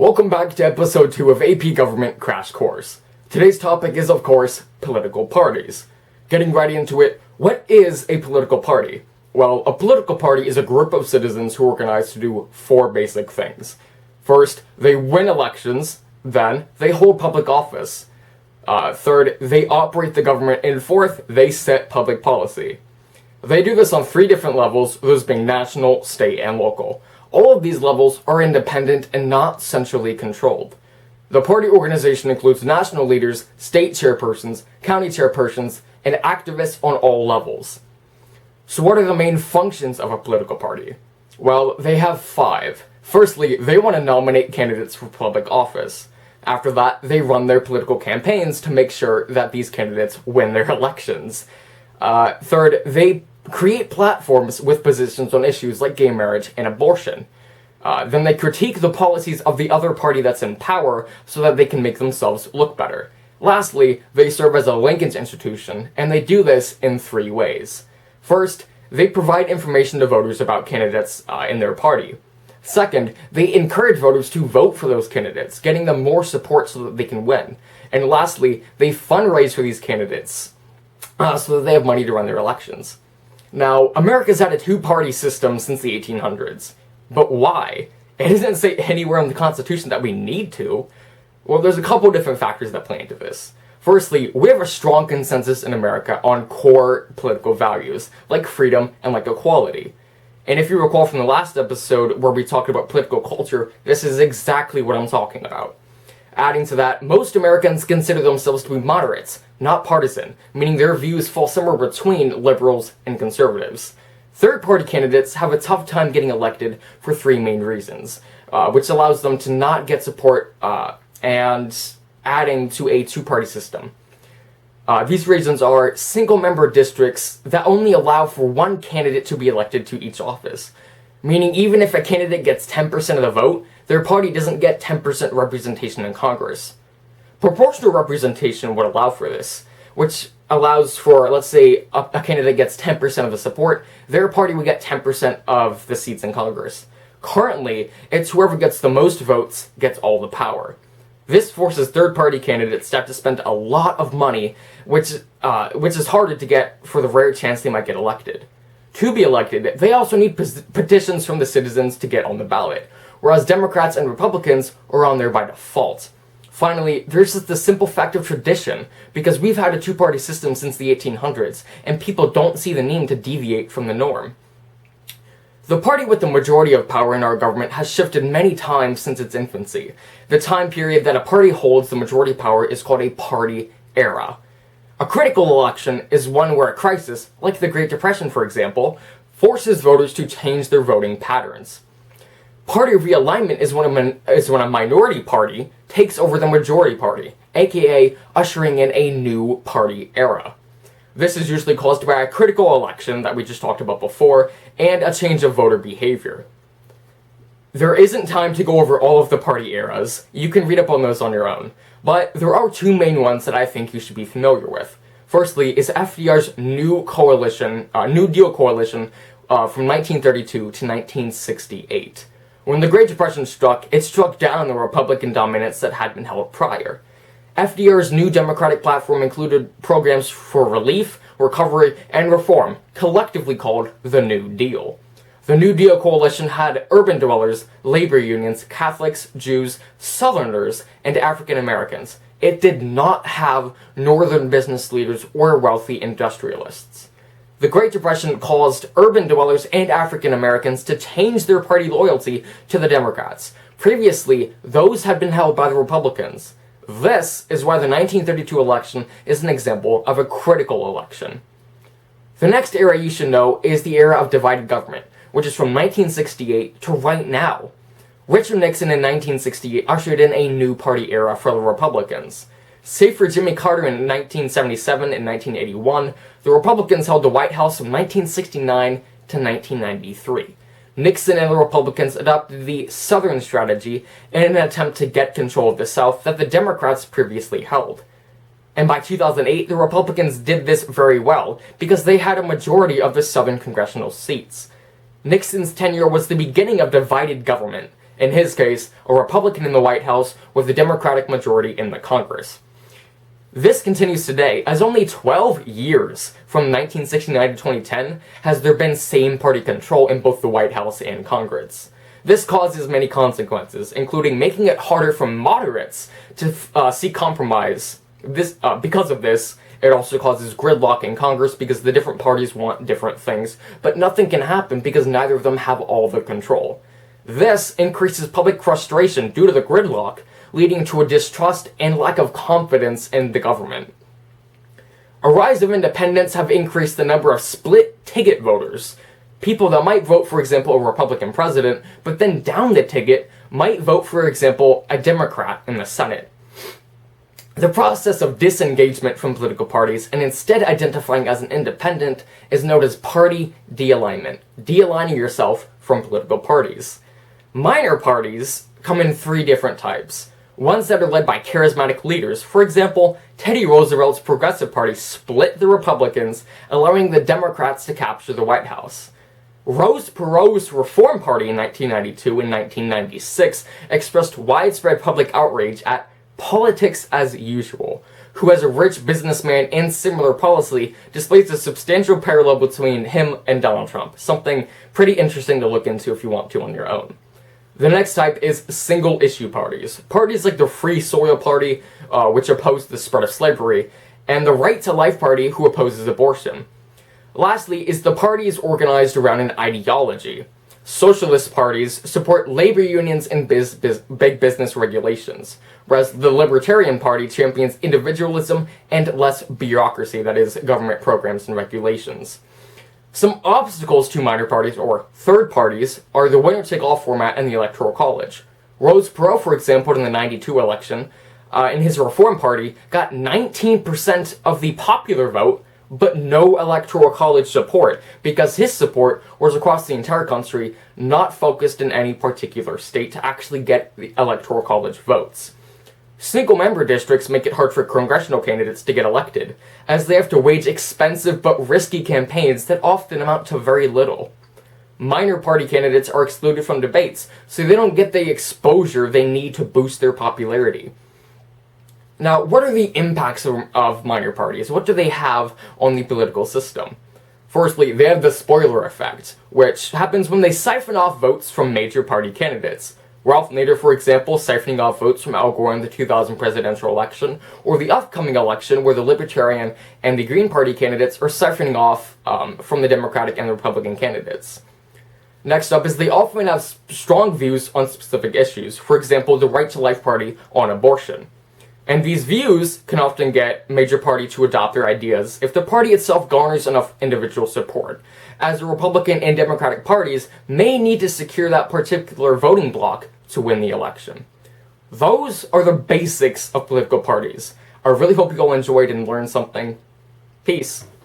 Welcome back to episode 2 of AP Government Crash Course. Today's topic is, of course, political parties. Getting right into it, what is a political party? Well, a political party is a group of citizens who organize to do 4 basic things. First, they win elections. Then, they hold public office. Third, they operate the government. And fourth, they set public policy. They do this on 3 different levels, those being national, state, and local. All of these levels are independent and not centrally controlled. The party organization includes national leaders, state chairpersons, county chairpersons, and activists on all levels. So what are the main functions of a political party? Well, they have 5. Firstly, they want to nominate candidates for public office. After that, they run their political campaigns to make sure that these candidates win their elections. Third, they create platforms with positions on issues like gay marriage and abortion. Then they critique the policies of the other party that's in power so that they can make themselves look better. Lastly, they serve as a linkage institution, and they do this in 3 ways. First, they provide information to voters about candidates in their party. Second, they encourage voters to vote for those candidates, getting them more support so that they can win. And lastly, they fundraise for these candidates so that they have money to run their elections. Now, America's had a 2-party system since the 1800s. But why? It doesn't say anywhere in the Constitution that we need to. Well, there's a couple different factors that play into this. Firstly, we have a strong consensus in America on core political values, like freedom and like equality. And if you recall from the last episode where we talked about political culture, this is exactly what I'm talking about. Adding to that, most Americans consider themselves to be moderates, not partisan, meaning their views fall somewhere between liberals and conservatives. Third-party candidates have a tough time getting elected for 3 main reasons, which allows them to not get support and adding to a 2-party system. These reasons are single-member districts that only allow for 1 candidate to be elected to each office, meaning even if a candidate gets 10% of the vote, their party doesn't get 10% representation in Congress. Proportional representation would allow for this, which allows for, let's say, a candidate gets 10% of the support, their party would get 10% of the seats in Congress. Currently, it's whoever gets the most votes gets all the power. This forces third-party candidates to have to spend a lot of money, which is harder to get for the rare chance they might get elected. To be elected, they also need petitions from the citizens to get on the ballot, whereas Democrats and Republicans are on there by default. Finally, there's just the simple fact of tradition, because we've had a 2-party system since the 1800s, and people don't see the need to deviate from the norm. The party with the majority of power in our government has shifted many times since its infancy. The time period that a party holds the majority power is called a party era. A critical election is one where a crisis, like the Great Depression for example, forces voters to change their voting patterns. Party realignment is when a minority party takes over the majority party, aka ushering in a new party era. This is usually caused by a critical election that we just talked about before, and a change of voter behavior. There isn't time to go over all of the party eras, you can read up on those on your own, but there are 2 main ones that I think you should be familiar with. Firstly is FDR's New Deal coalition from 1932 to 1968. When the Great Depression struck, it struck down the Republican dominance that had been held prior. FDR's new Democratic platform included programs for relief, recovery, and reform, collectively called the New Deal. The New Deal coalition had urban dwellers, labor unions, Catholics, Jews, Southerners, and African Americans. It did not have northern business leaders or wealthy industrialists. The Great Depression caused urban dwellers and African Americans to change their party loyalty to the Democrats. Previously, those had been held by the Republicans. This is why the 1932 election is an example of a critical election. The next era you should know is the era of divided government, which is from 1968 to right now. Richard Nixon in 1968 ushered in a new party era for the Republicans. Save for Jimmy Carter in 1977 and 1981, the Republicans held the White House from 1969 to 1993. Nixon and the Republicans adopted the Southern strategy in an attempt to get control of the South that the Democrats previously held. And by 2008, the Republicans did this very well, because they had a majority of the Southern congressional seats. Nixon's tenure was the beginning of divided government, In his case, a Republican in the White House with a Democratic majority in the Congress. This continues today, as only 12 years from 1969 to 2010 has there been same-party control in both the White House and Congress. This causes many consequences, including making it harder for moderates to seek compromise. Because of this, it also causes gridlock in Congress because the different parties want different things, but nothing can happen because neither of them have all the control. This increases public frustration due to the gridlock, leading to a distrust and lack of confidence in the government. A rise of independents have increased the number of split-ticket voters. People that might vote, for example, a Republican president, but then down the ticket might vote, for example, a Democrat in the Senate. The process of disengagement from political parties and instead identifying as an independent is known as party de-alignment, de-aligning yourself from political parties. Minor parties come in three different types. Ones that are led by charismatic leaders. For example, Teddy Roosevelt's Progressive Party split the Republicans, allowing the Democrats to capture the White House. Rose Perot's Reform Party in 1992 and 1996 expressed widespread public outrage at politics as usual, who as a rich businessman and similar policy displays a substantial parallel between him and Donald Trump, something pretty interesting to look into if you want to on your own. The next type is single-issue parties. Parties like the Free Soil Party, which oppose the spread of slavery, and the Right to Life Party, who opposes abortion. Lastly is the parties organized around an ideology. Socialist parties support labor unions and big business regulations, whereas the Libertarian Party champions individualism and less bureaucracy, that is, government programs and regulations. Some obstacles to minor parties, or third parties, are the winner-take-all format and the Electoral College. Rose Perot, for example, in the 92 election, in his Reform Party, got 19% of the popular vote, but no Electoral College support, because his support was across the entire country, not focused in any particular state to actually get the Electoral College votes. Single-member districts make it hard for congressional candidates to get elected, as they have to wage expensive but risky campaigns that often amount to very little. Minor party candidates are excluded from debates, so they don't get the exposure they need to boost their popularity. Now, what are the impacts of minor parties? What do they have on the political system? Firstly, they have the spoiler effect, which happens when they siphon off votes from major party candidates. Ralph Nader, for example, siphoning off votes from Al Gore in the 2000 presidential election, or the upcoming election where the Libertarian and the Green Party candidates are siphoning off from the Democratic and the Republican candidates. Next up is they often have strong views on specific issues, for example, the Right to Life Party on abortion. And these views can often get major party to adopt their ideas if the party itself garners enough individual support, as the Republican and Democratic parties may need to secure that particular voting bloc to win the election. Those are the basics of political parties. I really hope you all enjoyed and learned something. Peace.